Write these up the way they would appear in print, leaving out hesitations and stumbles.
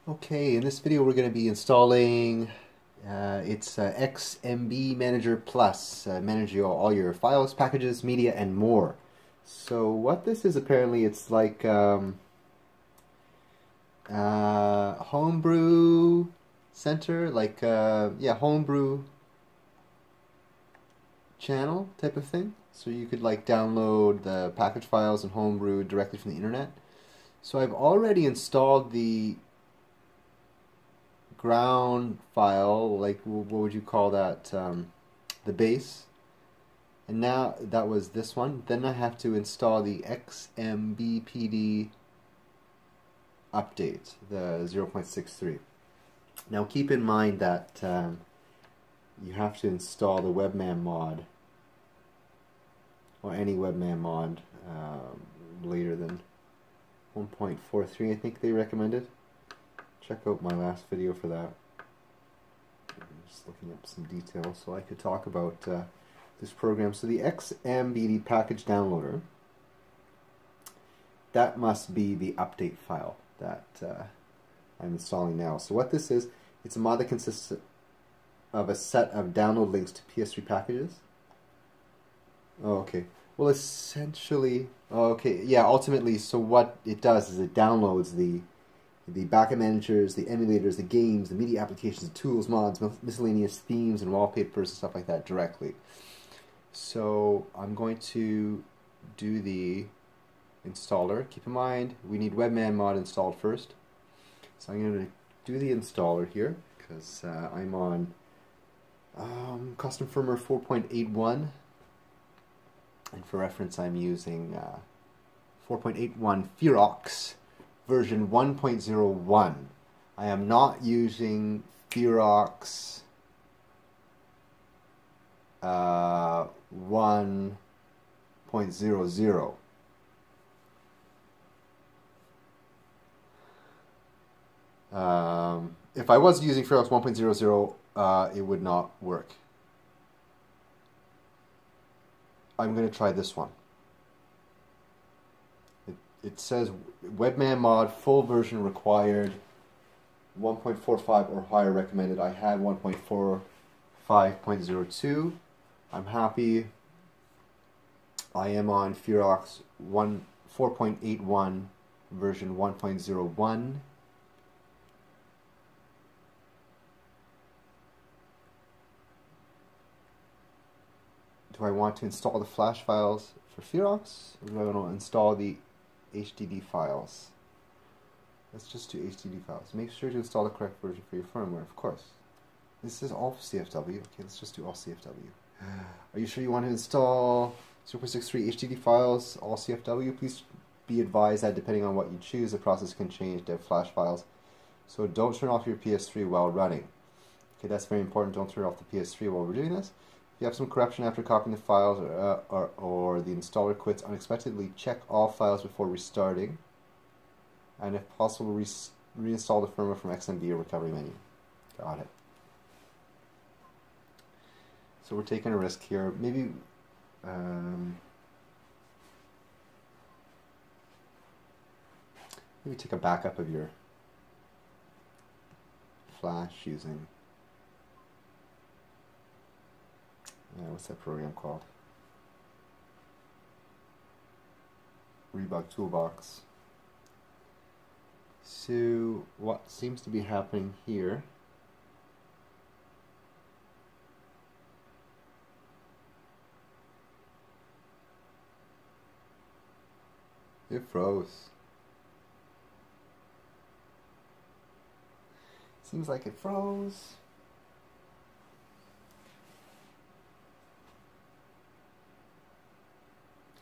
Okay, in this video we're going to be installing it's XMB Manager Plus, manage all your files, packages, media, and more. So what this is, apparently it's like Homebrew Center, like yeah, Homebrew channel type of thing. So you could like download the package files and Homebrew directly from the internet. So I've already installed the ground file, like what would you call that, the base, and now that was this one. Then I have to install the XMB update, the 0.63. Now keep in mind that you have to install the Webman mod, or any Webman mod, later than 1.43 I think they recommended. Check out my last video for that. I'm just looking up some details so I could talk about this program. So the XMB package downloader, that must be the update file that I'm installing now. So what this is, it's a mod that consists of a set of download links to PS3 packages. Oh, okay. Well, essentially, oh, okay, yeah, ultimately, so what it does is it downloads the backup managers, the emulators, the games, the media applications, tools, mods, miscellaneous themes, and wallpapers and stuff like that directly. So I'm going to do the installer. Keep in mind, we need Webman mod installed first. So I'm going to do the installer here, because I'm on custom firmware 4.81. And for reference, I'm using 4.81 Ferox version 1.01. I am not using Ferox 1.00. If I was using Ferox 1.00, it would not work. I'm going to try this one. It says Webman mod full version required, 1.45 or higher recommended. I had 1.45.02. I'm happy. I am on Ferox 4.81 version 1.01. Do I want to install the flash files for Ferox, or do I want to install the HDD files? Let's just do HDD files. Make sure to install the correct version for your firmware, of course. This is all CFW. Okay, let's just do all CFW. Are you sure you want to install 0.63 HDD files, all CFW? Please be advised that depending on what you choose, the process can change dev flash files. So don't turn off your PS3 while running. Okay, that's very important. Don't turn off the PS3 while we're doing this. If you have some corruption after copying the files, or the installer quits unexpectedly, check all files before restarting. And if possible, reinstall the firmware from XMB or recovery menu. Got it. So we're taking a risk here. Maybe maybe take a backup of your flash using, what's that program called? Rebug Toolbox. So what seems to be happening here it froze. Seems like it froze.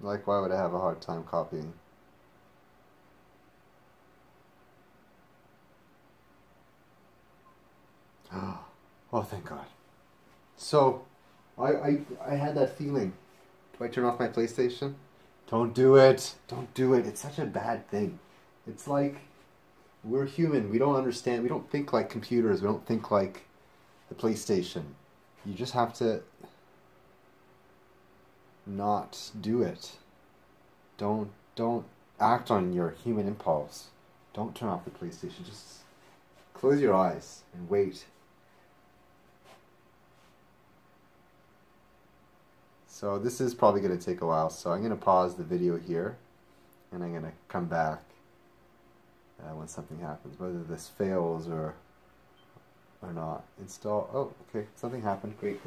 Like, why would I have a hard time copying? Oh, thank God. So, I had that feeling. Do I turn off my PlayStation? Don't do it. Don't do it. It's such a bad thing. It's like, we're human. We don't understand. We don't think like computers. We don't think like the PlayStation. You just have to not do it. Don't act on your human impulse. Don't turn off the PlayStation. Just close your eyes and wait. So this is probably going to take a while, so I'm going to pause the video here, and I'm going to come back when something happens, whether this fails or not. Install. Oh, okay, something happened. Great.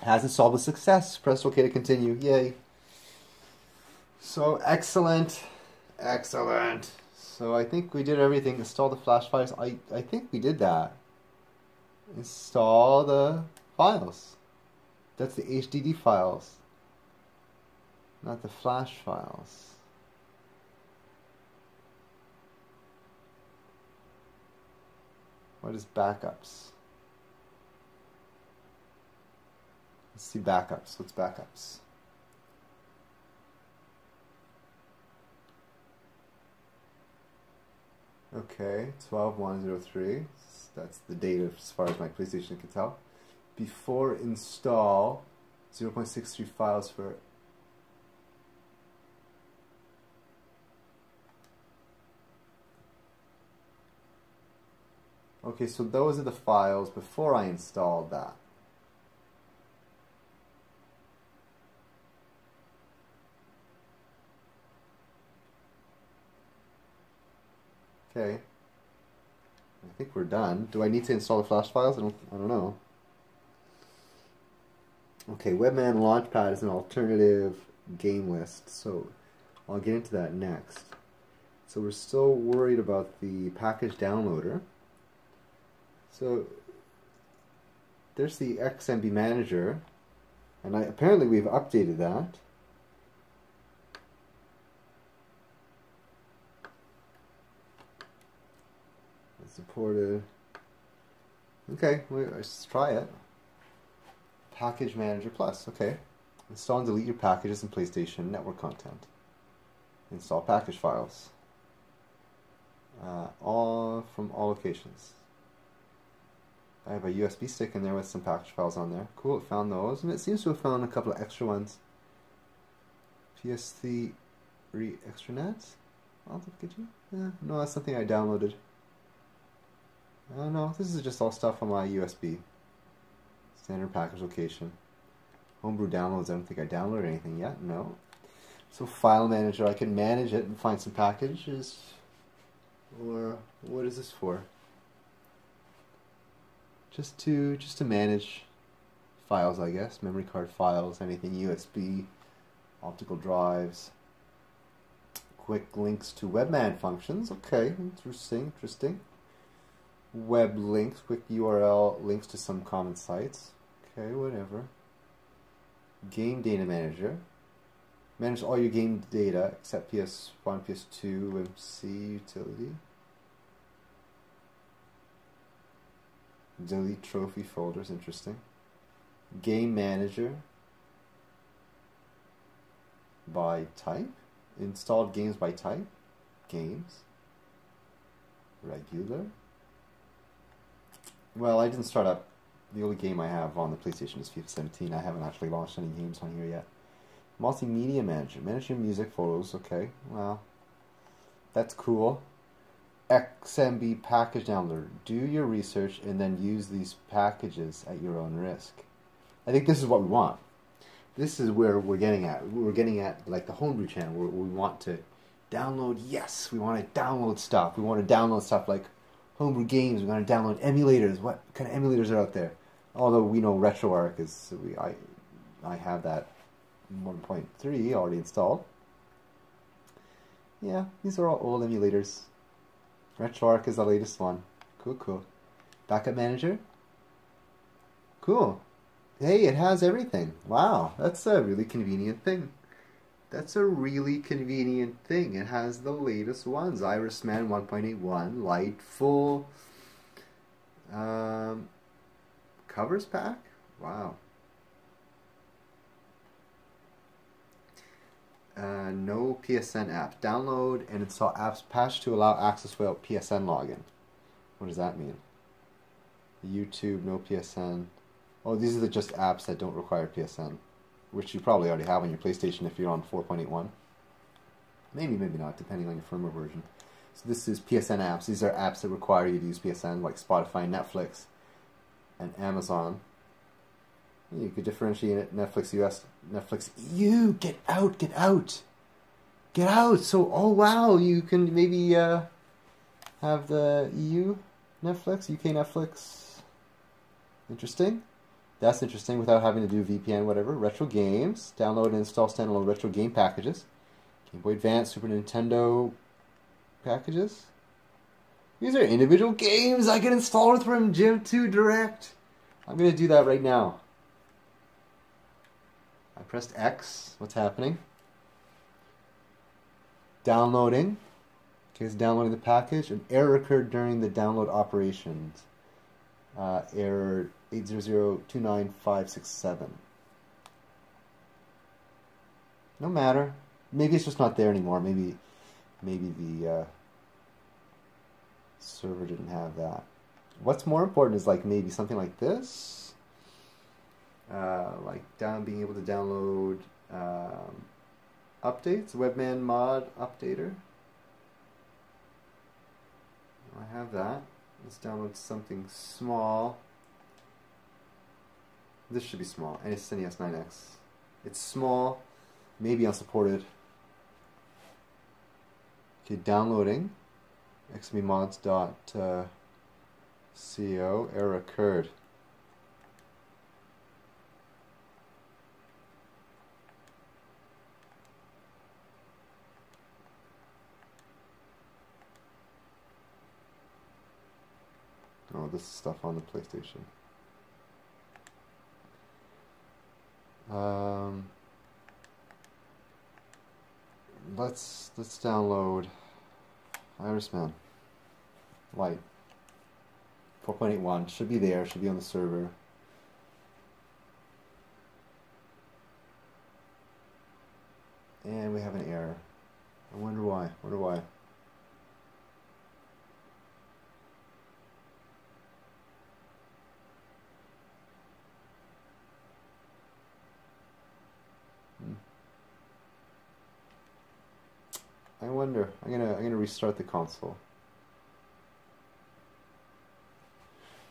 Has installed with success. Press OK to continue. Yay. So excellent. So I think we did everything. Install the flash files. I think we did that. Install the files. That's the HDD files, not the flash files. What is backups? Let's see backups. What's backups? Okay, 12.1.03. That's the date as far as my PlayStation can tell. Before install, 0.63 files for. Okay, so those are the files before I installed that. Okay. I think we're done. Do I need to install the flash files? I don't know. Okay, Webman Launchpad is an alternative game list, so I'll get into that next. So we're still worried about the package downloader. So there's the XMB manager, and apparently we've updated that. It's supported. Okay, let's try it. Package Manager Plus, okay. Install and delete your packages and PlayStation Network content. Install package files. All from all locations. I have a USB stick in there with some package files on there. Cool, it found those, and it seems to have found a couple of extra ones. PS3 extranets? Get you? Yeah, no, that's something I downloaded. No, this is just all stuff on my USB. Standard package location. Homebrew downloads, I don't think I downloaded anything yet, no. So file manager, I can manage it and find some packages. Or what is this for? Just to manage files, I guess. Memory card files, anything USB, optical drives. Quick links to Webman functions. Okay, interesting. Web links, quick URL links to some common sites. Okay, whatever. Game data manager. Manage all your game data except PS1, PS2, MC utility. Delete trophy folders, interesting. Game manager. By type. Installed games by type. Games. Regular. Well, I didn't start up. The only game I have on the PlayStation is FIFA 17. I haven't actually launched any games on here yet. Multimedia manager. Manage your music, photos. Okay, well, that's cool. XMB package downloader. Do your research and then use these packages at your own risk. I think this is what we want. This is where we're getting at. We're getting at like the Homebrew channel where we want to download. Yes, we want to download stuff. We want to download stuff like Homebrew games. We want to download emulators. What kind of emulators are out there? Although we know RetroArch is, I have that 1.3 already installed. Yeah, these are all old emulators. RetroArch is the latest one. Cool. Backup manager. Cool. Hey, it has everything. Wow, that's a really convenient thing. It has the latest ones. Irisman 1.81, light, full. Covers pack? Wow. No PSN app. Download and install apps patched to allow access without PSN login. What does that mean? YouTube, no PSN. Oh, these are just apps that don't require PSN, which you probably already have on your PlayStation if you're on 4.81. Maybe not, depending on your firmware version. So this is PSN apps. These are apps that require you to use PSN, like Spotify, Netflix, and Amazon. You could differentiate it. Netflix US, Netflix EU. Get out, get out, get out. So, oh wow, you can maybe have the EU Netflix, UK Netflix. Interesting. That's interesting without having to do VPN, whatever. Retro games. Download and install standalone retro game packages. Game Boy Advance, Super Nintendo packages. These are individual games I can install from Jim 2 Direct. I'm going to do that right now. I pressed X. What's happening? Downloading. Okay, it's downloading the package. An error occurred during the download operations. Error 800-29567. No matter. Maybe it's just not there anymore. Maybe the server didn't have that. What's more important is like maybe something like this. Like being able to download updates, Webman mod updater. I have that. Let's download something small. This should be small. NES 9X. It's small, maybe unsupported. Okay, downloading. XMB mods.co. Error occurred. Oh, this is stuff on the PlayStation. Let's download Irishman Lite 4.81. Should be there. Should be on the server. And we have an error. I wonder why. I wonder. I'm gonna restart the console.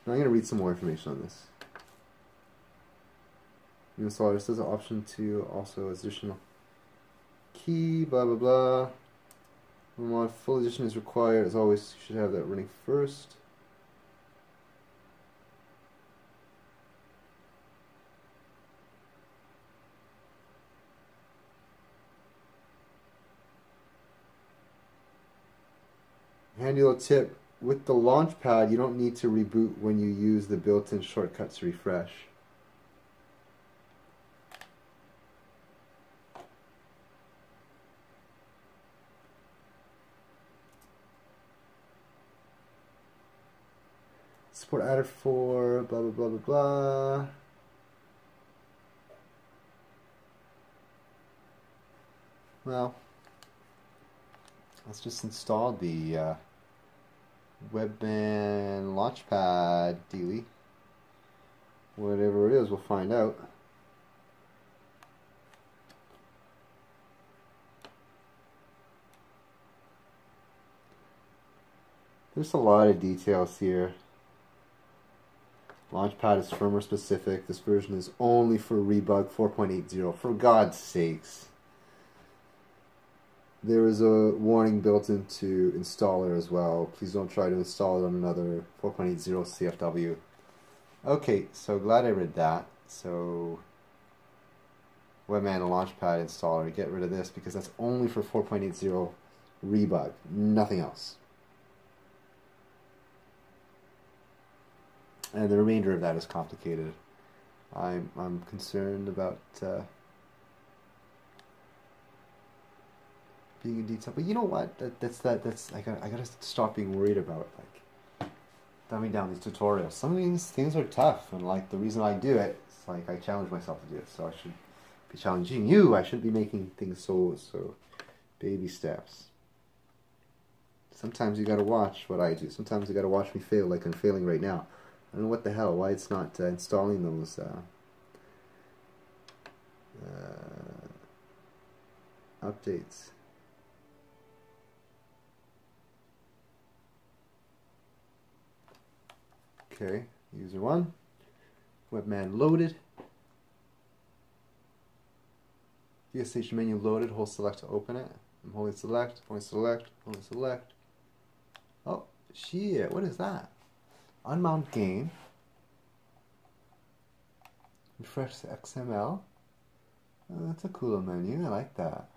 Now I'm gonna read some more information on this. New installer says an option to also additional key. Blah blah blah. Mod full edition is required. As always, you should have that running first. Handy little tip, with the launchpad you don't need to reboot when you use the built-in shortcuts to refresh. Support added for blah blah blah blah blah. Well, let's just install the Webman Launchpad dealie. Whatever it is, we'll find out. There's a lot of details here. Launchpad is firmware specific. This version is only for Rebug 4.80. For God's sakes. There is a warning built into installer as well. Please don't try to install it on another 4.80 CFW. Okay, so glad I read that. So Webman Launchpad installer, get rid of this because that's only for 4.80 Rebug, nothing else. And the remainder of that is complicated. I'm concerned about being in detail, but you know what? That's I gotta stop being worried about like dumbing down these tutorials. Some of these things are tough, and like the reason I do it, it's like I challenge myself to do it. So I should be challenging you. I shouldn't be making things so baby steps. Sometimes you gotta watch what I do. Sometimes you gotta watch me fail, like I'm failing right now. I don't know what the hell, why it's not installing those updates. Okay, user 1. Webman loaded. VSH menu loaded, hold select to open it. I'm holding select, holding select, holding select. Oh, shit, what is that? Unmount game. Refresh the XML. Oh, that's a cool menu, I like that.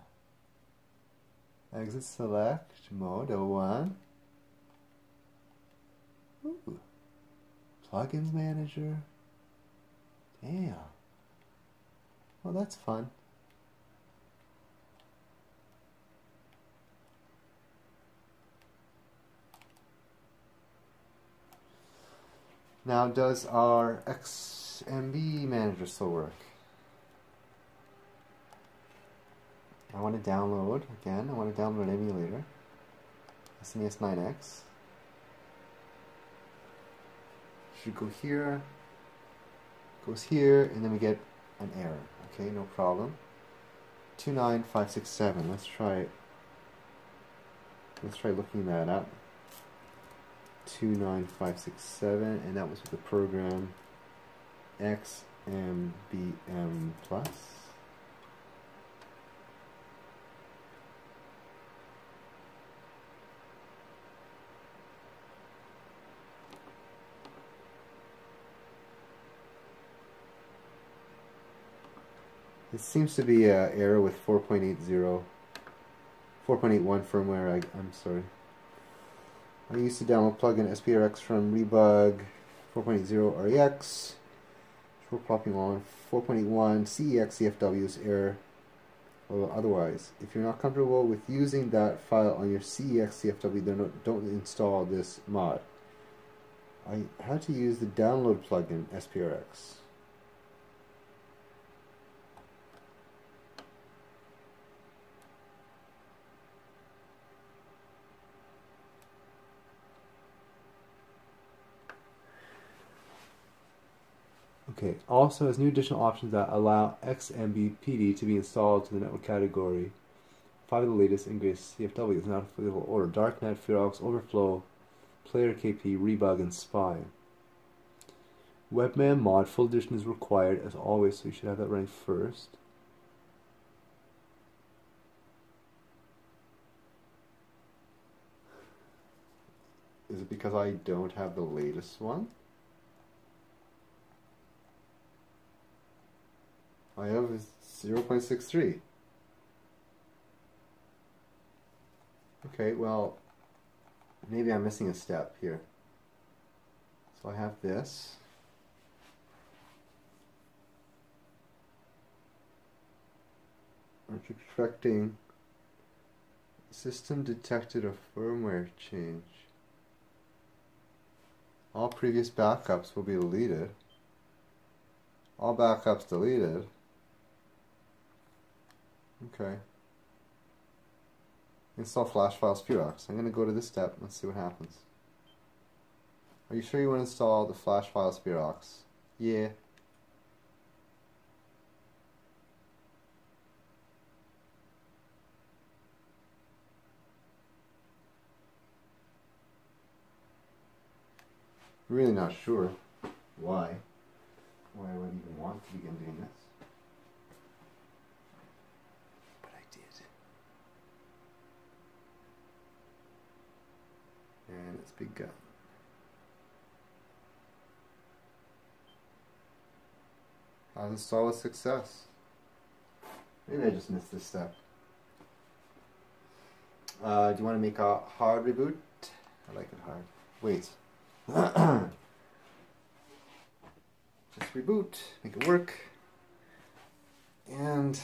Exit select, mode 01. Ooh. Plugins manager. Damn. Well, that's fun. Now, does our XMB manager still work? I want to download, again, I want to download an emulator. SNES 9X. Should go here, goes here, and then we get an error. Okay, no problem. 29567, let's try it. Let's try looking that up. 29567, and that was with the program XMBM Plus. It seems to be an error with 4.80, 4.81 firmware. I'm sorry. I used to download plugin SPRX from Rebug 4.80 REX. We're popping on 4.81 CEX CFW's error. Well, otherwise, if you're not comfortable with using that file on your CEX CFW, then don't install this mod. I had to use the download plugin SPRX. Okay, also has new additional options that allow XMB PD to be installed to the network category. 5 of the latest and greatest CFW is now available order: Darknet, Ferox, Overflow, Player KP, Rebug, and Spy. Webman mod full edition is required as always, so you should have that running first. Is it because I don't have the latest one? I have 0.63. Okay, well, maybe I'm missing a step here. So I have this. I'm expecting system detected a firmware change. All previous backups will be deleted. All backups deleted. Okay. Install flash files Ferox. I'm going to go to this step. Let's see what happens. Are you sure you want to install the flash files Ferox? Yeah. Really not sure why I would even want to begin doing this. And it's begun. I'll install with success. Maybe I just missed this step. Do you want to make a hard reboot? I like it hard. Wait. Just reboot, make it work. And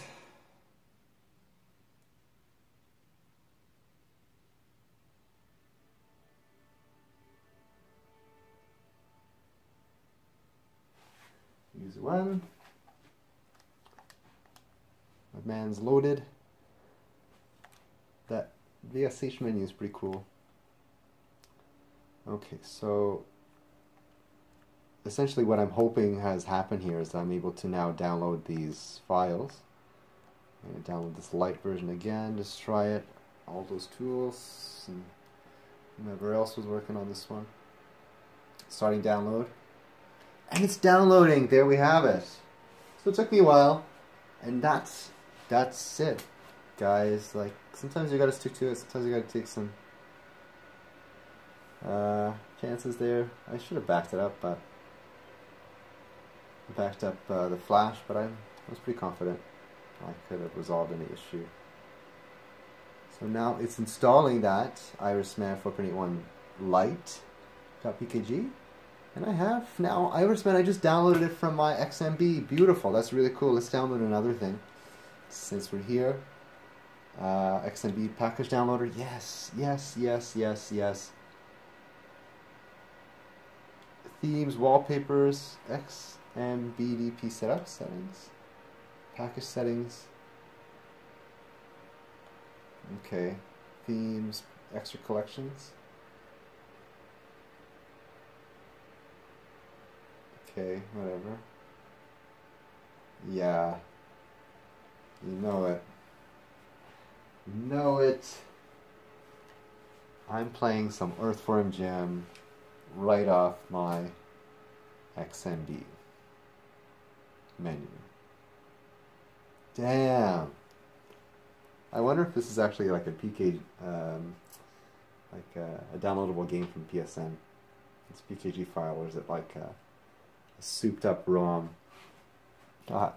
user 1. Webman's loaded. That VSH menu is pretty cool. Okay, so essentially what I'm hoping has happened here is I'm able to now download these files. I'm going to download this light version again, just try it. All those tools and whomever else was working on this one. starting download. And it's downloading. There we have it. So it took me a while. And that's it. Guys, like, sometimes you gotta stick to it. Sometimes you gotta take some chances there. I should have backed it up, but I backed up the flash, but I was pretty confident I could have resolved any issue. So now it's installing that Irisman 4.81 Lite.pkg, and I have now Irisman. I just downloaded it from my XMB. Beautiful. That's really cool. Let's download another thing since we're here. XMB package downloader. Yes, yes, yes, yes, yes. Themes, wallpapers, XMBDP setup settings, package settings. Okay, themes, extra collections. Okay, whatever. Yeah, you know it. You know it. I'm playing some Earthworm Jim right off my XMB menu. Damn. I wonder if this is actually like a PK, like a downloadable game from PSN. It's a PKG file, or is it like a souped up ROM? Gonna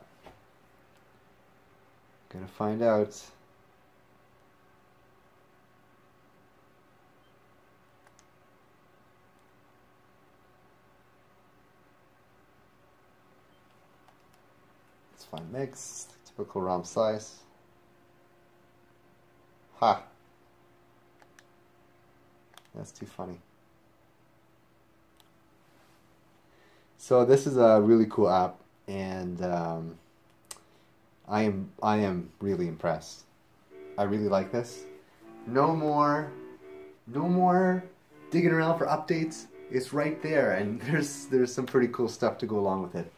find out. It's 5 megs, typical ROM size. Ha! That's too funny. So this is a really cool app, and I am really impressed. I really like this. No more digging around for updates. It's right there, and there's some pretty cool stuff to go along with it.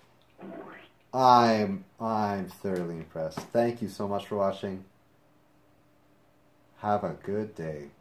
I'm thoroughly impressed. Thank you so much for watching. Have a good day.